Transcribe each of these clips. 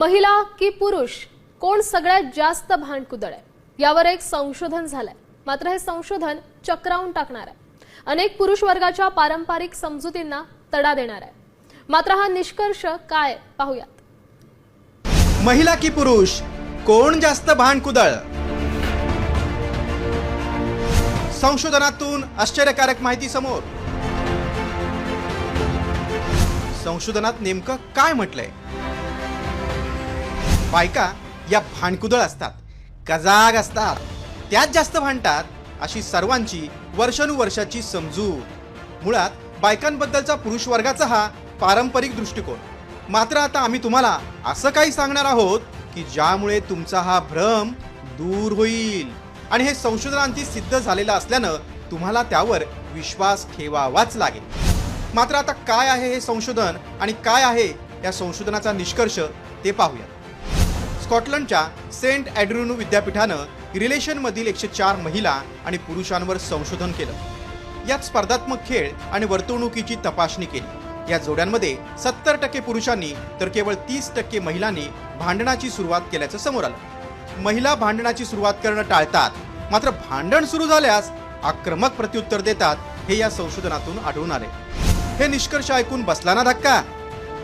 महिला की पुरुष कोण सगळ्यात जास्त भांडकुदळ आहे यावर एक संशोधन झालंय। मात्र हे संशोधन चक्रावून टाकणार आहे, अनेक पुरुष वर्गाच्या पारंपरिक समजुतींना तडा देणार आहे। मात्र हा निष्कर्ष काय पाहूयात। महिला की पुरुष कोण जास्त भांडकुदळ? संशोधनातून आश्चर्यकारक माहिती समोर। संशोधनात नेमकं काय म्हटलंय? बायका या भांडकुदळ असतात, गजाग असतात, त्यात जास्त भांडतात अशी सर्वांची वर्षानुवर्षाची समजूत। मुळात बायकांबद्दलचा पुरुष वर्गाचा हा पारंपरिक दृष्टिकोन। मात्र आता आम्ही तुम्हाला असं काही सांगणार आहोत की ज्यामुळे तुमचा हा भ्रम दूर होईल आणि हे संशोधनांती सिद्ध झालेलं असल्यानं तुम्हाला त्यावर विश्वास ठेवावाच लागेल। मात्र आता काय आहे हे संशोधन आणि काय आहे या संशोधनाचा निष्कर्ष ते पाहूया। स्कॉटलंडच्या सेंट एड्र्यू विद्यापीठानं रिलेशनमधील 104 महिला आणि पुरुषांवर संशोधन केलं। यात स्पर्धात्मक खेळ आणि वर्तणुकीची तपासणी केली। या जोड्यांमध्ये 70% पुरुषांनी तर केवळ 30% महिलांनी भांडणाची सुरुवात केल्याचं समोर आलं। महिला भांडणाची सुरुवात करणं टाळतात, मात्र भांडण सुरू झाल्यास आक्रमक प्रत्युत्तर देतात, हे या संशोधनातून आढळून आले। हे निष्कर्ष ऐकून बसला ना धक्का?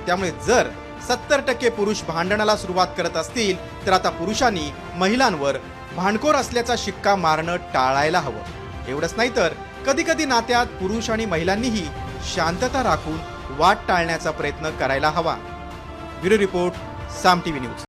त्यामुळे जर 70% पुरुष भांडणाला सुरुवात करत असतील तर आता पुरुषांनी महिलांवर भांडखोर असल्याचा शिक्का मारणं टाळायला हवं। एवढंच नाही तर कधी कधी नात्यात पुरुष आणि महिलांनीही शांतता राखून वाद टाळण्याचा प्रयत्न करायला हवा। ब्युरो रिपोर्ट, साम टीव्ही न्यूज।